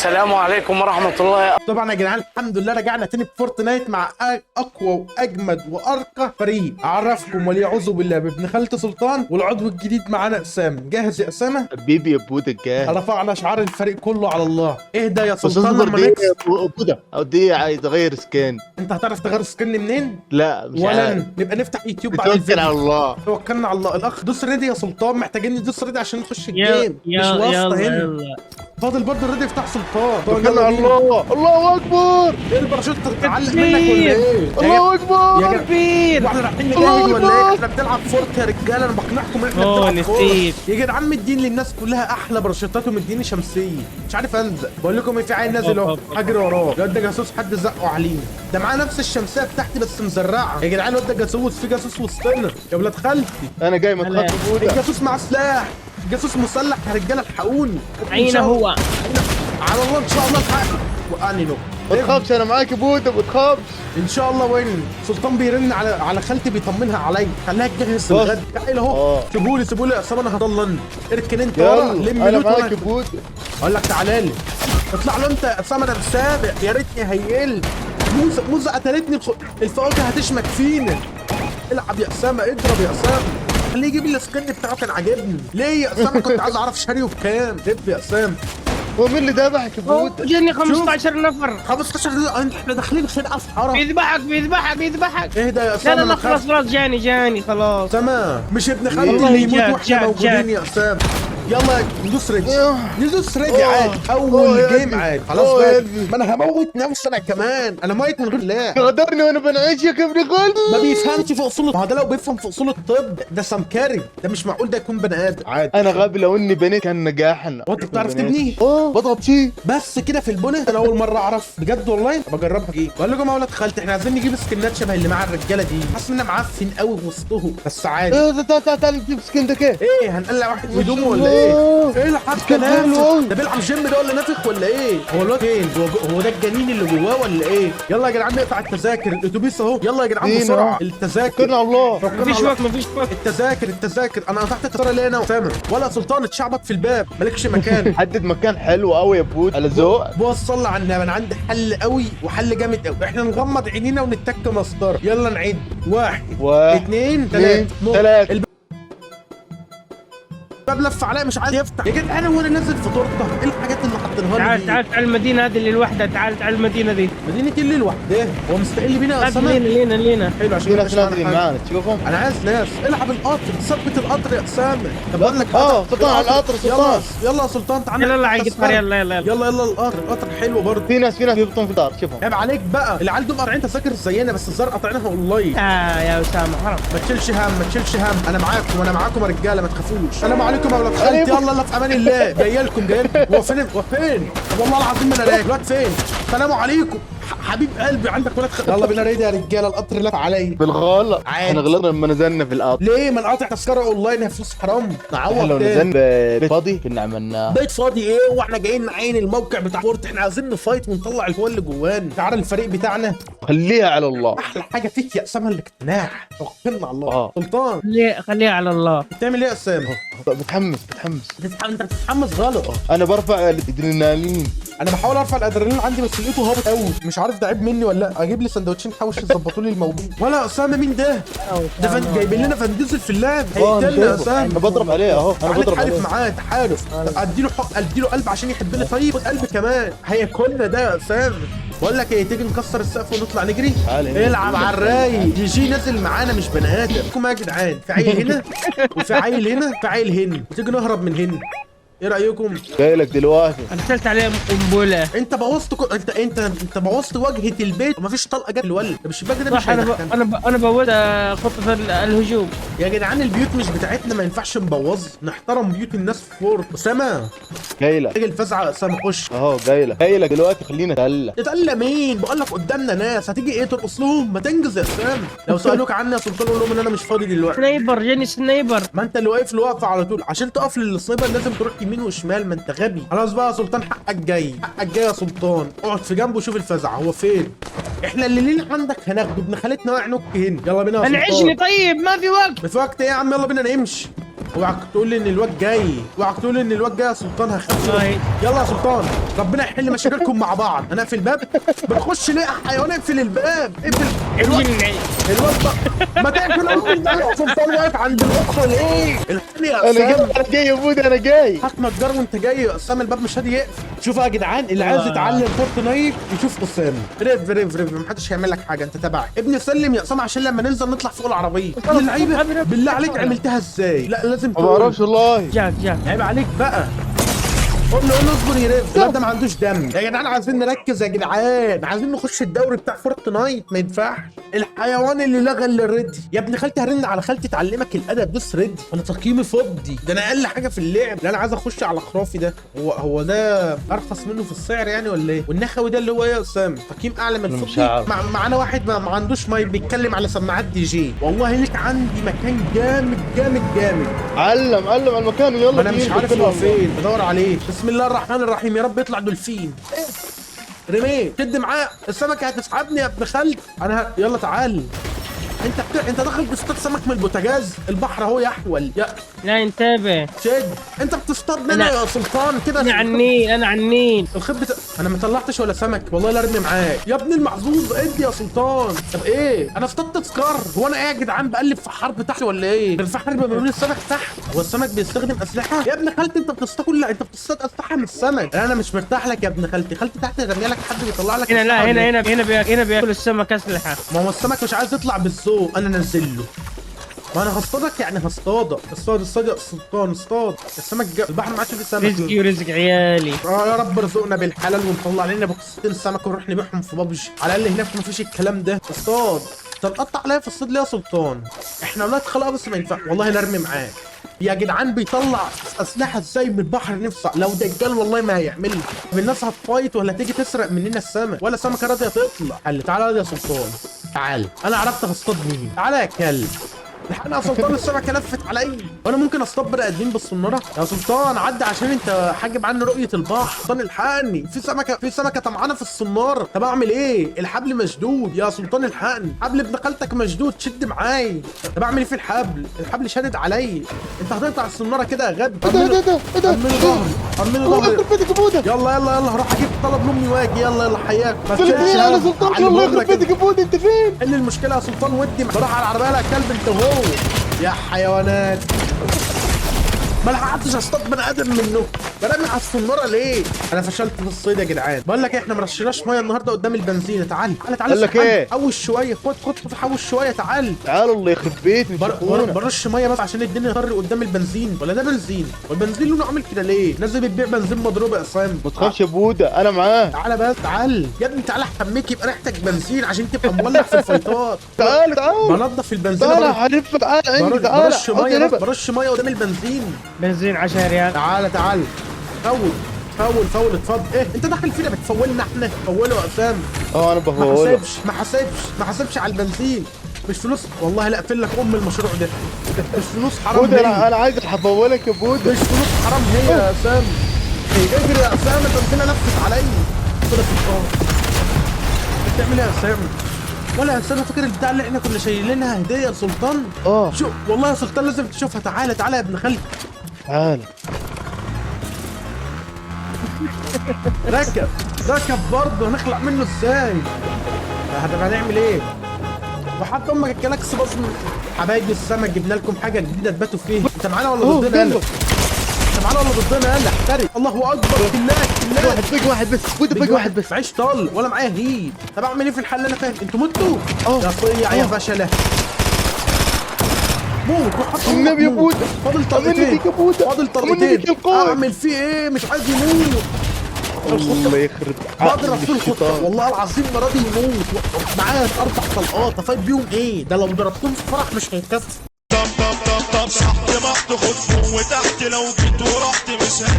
السلام عليكم ورحمة الله. طبعا يا جدعان الحمد لله رجعنا تاني بفورتنايت مع اقوى واجمد وارقى فريق. اعرفكم وليعوذ بالله بابن خالتي سلطان، والعضو الجديد معانا اسامه. جاهز يا اسامه؟ حبيبي يا بودا جاهز. رفعنا شعار الفريق كله على الله. اهدى يا بس سلطان اصبر لما دي نكسب. يا بودا، او دي عايز اغير سكان. انت هتعرف تغير سكن منين؟ لا مش ولا عارف. نبقى نفتح يوتيوب بعد توكل الفيديو. على الله. توكلنا على الله. الاخ دوس ريدي يا سلطان، محتاجين ندوس ريدي عشان نخش يلا الجيم، مش واسطه هنا. يلا فاضل برضه ريدي يفتح سلطان. توكلنا على الله. الله اكبر. ايه الباراشوت تعلق منك ولا ايه؟ الله اكبر. يا كبير. واحنا رايحين نجاهد ولا ايه؟ احنا بنلعب فورت يا رجاله، انا بقنعكم ان احنا بنلعب فورت. نسيت. يا جدعان مدين للناس كلها احلى باراشوتات ومديني شمسيه، مش عارف انزل. بقول لكم ايه، في عيل نازل اهو هجري وراه. الواد ده جاسوس، حد زقه علينا. ده معاه نفس الشمسيه بتاعتي بس مزرعه. يا جدعان الواد ده جاسوس، في جاسوس وسطنا يا ولاد خالتي. انا جاي متخطف بودا. الجاسوس مع سلاح، جاسوس مسلح يا رجاله الحقوني. عينه هو. على الله ان شاء الله الحق. واني نو ما تخافش انا معاك يا بودا، ما تخافش. ان شاء الله. وين سلطان بيرن على خالتي بيطمنها عليا، خليها تجهز الغد. تعال اهو. سيبولي يا اسامه، انا هضلن. اركن انت ورا، لم انا لوت معاك يا بودا. اقول لك تعالى لي. اطلع له انت يا اسامه، انا مسابق. يا ريتني هيقل. موزه قتلتني. الفواكه هتشمك فينا. العب يا اسامه، اضرب يا اسامه. خليه يجيب لي السكن بتاعه، كان عاجبني. ليه يا اسامه؟ كنت عايز اعرف شاريه بكام. دب يا اسامه. هو مين اللي ذبحك يا بودا؟ جاني 15 نفر. 15 احنا داخلين خناقه في حاره. بيذبحك. اهدى يا لا اسامه. لا لا خلاص جاني خلاص. اسامه مش ابن خالتي والله اللي يموت جات واحنا موجودين يا اسامه. يلا ندوس ريدي. ندوس ريدي عادي. اول جيم عادي. خلاص بقى. ما انا هموت نفسي انا كمان. انا ميت من غير لا. غدرني وانا بنعيشك يا ابن خالتي. ما بيفهمش في اصول. ما هو ده لو بيفهم في اصول الطب ده سمكري. ده مش معقول ده يكون بني ادم عادي. انا غبي، لو اني بنيت كان نجاحنا. وانت بتعرف تبني؟ بضغط شيء بس كده في البنى. انا اول مره اعرف بجد والله. بجربها ايه. بقول لكم يا ولاد خالتي، احنا عايزين نجيب سكنات شبه اللي مع الرجاله دي. حاسس ان انا معفن قوي في وسطهم بس عادي. تعال نجيب سكين ده كده. ايه هنقلع واحد في هدومه ولا ايه؟ ايه الحبكه كان حلو نافخ؟ أوي. ده بيلعب جيم ده ولا نافخ ولا ايه؟ هو الواد فين؟ هو ده الجنين اللي جواه ولا ايه؟ يلا يا جدعان نقطع التذاكر. الاتوبيس اهو. يلا يا جدعان بسرعه. التذاكر. توكلنا على الله. مفيش وقت. التذاكر. انا قطعت التذكره ليه انا وسامر؟ ولا سلطان اتشعبط في الباب، مالكش مكان. حدد مكان حلو قوي يا بود على ذوق. بص صلى على النبي، انا عندي حل قوي وحل جامد قوي. احنا نغمض عينينا ونتك مسطره. يلا نعد. واحد اثنين ثلاثة. الباب لف عليا مش عايز يفتح يا جدعان. هو انا نازل في تورته؟ ايه الحاجات اللي حاطينها لي؟ تعال المدينة هذه اللي لوحدها. تعال المدينة دي. مدينة اللي لوحدها. هو مستقل بينا اصلا. لينا حلو عشان في ما ناس يبقاش نازلين معانا حاجة. معانا تشوفهم. انا عايز ناس. العب القطر، ثبت القطر يا اسامه. طب اقول لك سلطان على القطر. سلطان يلا يا سلطان تعالى. يلا على القطار. يلا القطر حلو برضه. في ناس يهبطون في الدار شوفهم. عيب عليك بقى. العيال دول قاطعين تذاكر زينا بس الزرقاء قاطعينها اونلاين. يا اسامة حرام. ما تشيلش هم. انا معاكم يا رجاله، ما تخافوش. السلام عليكم يا ولاد خالتي. يلا في امان الله. جاي لكم. هو فين؟ طب والله العظيم ما انا راجع. الواد فين؟ السلام عليكم حبيب قلبي. عندك ولاد يلا بينا ريدي يا رجاله. القطر لف عليا بالغلط. عادي. احنا غلطنا لما نزلنا في القطر. ليه؟ ما نقاطع تذكره اونلاين، هي فلوس حرام. نعوض لو تاني. نزلنا بيت فاضي كنا عملناه. بيت فاضي ايه؟ واحنا جايين نعين الموقع بتاع فورت. احنا عايزين نفايت ونطلع القوه اللي جوانا. تعالى الفريق بتاعنا. خليها على الله. احلى حاجه فيك يا اسامه الاقتناع. توكلنا على الله. سلطان خليها على الله. بتعمل ايه يا اسامه؟ بتحمس. انت بتتحمس غلط. انا برفع الادرينالين. انا بحاول ارفع الادرينالين عندي بس لقيته هابط قوي. مش عارف ده عيب مني ولا لا. اجيب لي سندوتشين حوش يظبطوا لي الموضوع. ولا اسامه مين ده؟ ده جايبين لنا فانديزل في اللاب. هيقتلنا يا اسامه. انا بضرب عليه اهو. انا بضرب عليه. معاه تحالف. اديله قلب عشان يحبني. طيب خد قلب كمان. هياكلنا ده يا اسامه. بقول لك ايه، تيجي نكسر السقف ونطلع نجري. العب على الرايق. جي نازل معانا مش بني ادم. يا جدعان في عيل هنا وفي عيل هنا في عيل هنا. تيجي نهرب من هنا. ايه رايكم؟ جاي لك دلوقتي. ارسلت عليه قنبله. انت بوظت انت بوظت واجهه البيت ومفيش طلقه جت الولد. طب الشباك ده مش هيدخلنا. انا بوظت خطه الهجوم. يا جدعان البيوت مش بتاعتنا، ما ينفعش نبوظ. نحترم بيوت الناس في فورت. اسامه جاي لك. تيجي الفزعه يا اسامه. خش اهو. جاي لك دلوقتي. خلينا نتقلق. تتقلق مين؟ بقول لك قدامنا ناس. هتيجي ايه ترقص لهم؟ ما تنجز يا اسامه. لو سالوك عني يا سلطان قول لهم ان انا مش فاضي دلوقتي. جاني سنايبر. ما انت اللي واقف الوقفه على طول. عشان تقف للسنايبر لازم تروح يمين وشمال. ما انت غبي. خلاص بقى يا سلطان، حقك جاي يا سلطان. اقعد في جنبه وشوف الفزعه هو فين. احنا اللي لينا عندك هناخده. ابن خالتنا واقع نك هنا. يلا بينا يا سلطان. انعشني طيب. ما في وقت. في وقت ايه يا عم؟ يلا بينا نمشي. اوعك تقول لي ان الواد جاي، اوعك تقول لي ان الواد جاي يا سلطان هخاف. والله. يلا يا سلطان ربنا يحل مشاكلكم مع بعض. انا اقفل الباب، بتخش ليه يا حيوان؟ اقفل الباب، اقفل الواد ما تقفل الباب يا سلطان. واقف عند الوقفه ليه؟ الحقني يا اسامه. انا جاي يا بودا، انا جاي. هات نجار وانت جاي يا اسامه، الباب مش راضي يقفل. شوفوا يا جدعان، اللي عايز يتعلم فورتنايت يشوف اسامه. ريف ريف ريف، محدش هيعمل لك حاجه، انت تبعي. ابني سلم يا اسامه عشان لما ننزل نطلع فوق العربيه. اللعيبه بالله عليك عملتها ازاي؟ لا لازم ما تقول. بعرفش والله. جاك عيب عليك بقى. قول له اصبر يا ريف، الواد ده ما عندوش دم يا جدعان. عايزين نركز يا جدعان، عايزين نخش الدوري بتاع فورتنايت. ما ينفعش الحيوان اللي لغى الريدي. يا ابن خالتي هرن على خالتي تعلمك الادب. دوس ريدي، انا تقييمي فضي، ده انا اقل حاجه في اللعب. لا انا عايز اخش على خرافي ده. هو ده ارخص منه في السعر يعني ولا ايه؟ والنخوي ده اللي هو ايه يا اسامه؟ تقييم اعلى من مش فضي. عارف. معانا واحد ما عندوش مايك بيتكلم على سماعات دي جي. والله ليك عندي مكان جامد جامد جامد. علم على المكان ويلا. ما انا مش بينا عارف كلنا هو والله. فين، بدور عليه. بسم الله الرحمن الرحيم، يا رب يطلع دولفين. رميت شد معاه السمكه، هتسحبني يا ابن خالتي. يلا تعال. انت داخل تصطاد سمك من البوتاجاز؟ البحر اهو يحول يا لا انتبه. شد. انت بتصطاد منه يا سلطان كده. انا على النيل، انا على النيل. انا ما طلعتش ولا سمك والله، لا ارمي معاك يا ابن المحظوظ. ادي يا سلطان. طب ايه، انا اصطدت سكار. هو انا ايه يا جدعان بقلب في حرب تحت ولا ايه؟ في حرب ما بين السمك تحت. هو السمك بيستخدم اسلحه يا ابن خالتي؟ انت بتصطاد لا انت بتصطاد اسلحه من السمك. انا مش مرتاح لك يا ابن خالتي. خالتي تحت رمي لك، حد بيطلع لك هنا لا أسلحة ولا هنا إيه؟ هنا بياكل السمك اسلحه. ما هو السمك مش عايز يطلع بالذوق، انا نزل له. ما انا هصطادك يعني هصطادك. اصطاد يا سلطان اصطاد. السمك البحر ما عادش فيه سمك. رزقي ورزق عيالي. يا رب ارزقنا بالحلال ونطلع لنا بوكستين سمك ونروح نبيعهم في بابجي. على الاقل هناك ما فيش الكلام ده. اصطاد. انت مقطع عليا في الصيد ليه يا سلطان؟ احنا ولاد خلاص بس ما ينفع والله لا ارمي معاك. يا جدعان بيطلع اسلحه ازاي من البحر؟ نفسع لو دجال والله ما هيعملها. الناس هتفايت ولا تيجي تسرق مننا السمك ولا سمكه راضيه تطلع. تعالى يا سلطان تعالى، انا عرفت هصطاد مين. تعالى يا كلب. الحقني يا سلطان، السمكه لفت عليا. وانا ممكن اصطاد بني ادمين بالصناره يا سلطان؟ عدي عشان انت حاجب عني رؤيه البحر. سلطان الحقني، في سمكه طمعانه في الصناره. طب اعمل ايه؟ الحبل مشدود يا سلطان. الحقني، حبل ابن خالتك مشدود، شد معايا. طب اعمل ايه في الحبل؟ الحبل شادد عليا. انت هتقطع الصناره كده يا غبي. ايه ده ارمي ظهري، ارمي والله ظهري. يخرب بيتك يا بودا. يلا هروح اجيب طلب لامي واجي. يلا حياك. فين يا سلطان؟ والله يخرب بيتك يا بودا، انت فين؟ حل المشكله يا سلطان. ودي بروح على العربيه. لا كلب انت وهو يا حيوانات. ما لحقتش اصطاد بني ادم منه. برمي على الصناره ليه؟ انا فشلت في الصيد يا جدعان. بقول لك احنا ما رشيناش ميه النهارده قدام البنزين. تعال قال لك ايه؟ حوش شويه. خد حوش شويه. تعال الله يخرب بيتك. برش ميه بس عشان الدنيا طر قدام البنزين. ولا ده بنزين؟ والبنزين لونه عامل كده ليه؟ نازل بتبيع بنزين مضروب يا اسام. ما تخافش يا بودا، انا معاك. تعالى بس تعال يا ابني. تعالى احميك يبقى ريحتك بنزين عشان تبقى مولع في الفايطات. تعال بنضف البنزين. تعال هلف. تعال عندي. تعال برش ميه قدام البنزين. بنزين 10 ريال. تعال فول اتفضل. ايه انت داخل فينا بتفولنا احنا؟ فوله يا اسام. انا بفوله. ما حسبش على البنزين. مش فلوس والله. لا اقفل لك المشروع ده. مش فلوس حرام. بودا انا عايز افولك يا بودا. مش فلوس حرام هي يا اسام. اجري يا اسام، البنزينه لفت عليا. كده في الارض. بتعمل ايه يا اسام؟ ولا يا اسام فاكر البتاع اللي احنا كنا شايلينها هديه لسلطان؟ شوف والله يا سلطان لازم تشوفها. تعالى يا ابن خالتي. تعال. ركب برضه. هنخلع منه ازاي؟ هنعمل ايه؟ وحتى امك الكلاكس بصم. حبايبي السمك جبنا لكم حاجه جديده تباتوا فيها. انت معانا ولا ضدنا؟ انت معانا ولا ضدنا؟ يلا احترق. الله اكبر. بالله بيج واحد بس. بودا بيج واحد بس. معيش طل ولا معايا هيد. طب اعمل ايه في الحل؟ انا فاهم انتوا متوا. يا صيع يا فشله. موت. النبي يا بودا. فاضل طلقتين. اعمل فيه ايه؟ مش عايز يموت. الله يخرب بضرب في الخطه والله العظيم ما راضي يموت. معايا 4 طلقات افايت بيهم ايه؟ ده لو ضربتهم في فرح مش هيكفي. طب تحت ما تاخد فوق وتحت لو جيت ورحت مش هتجي.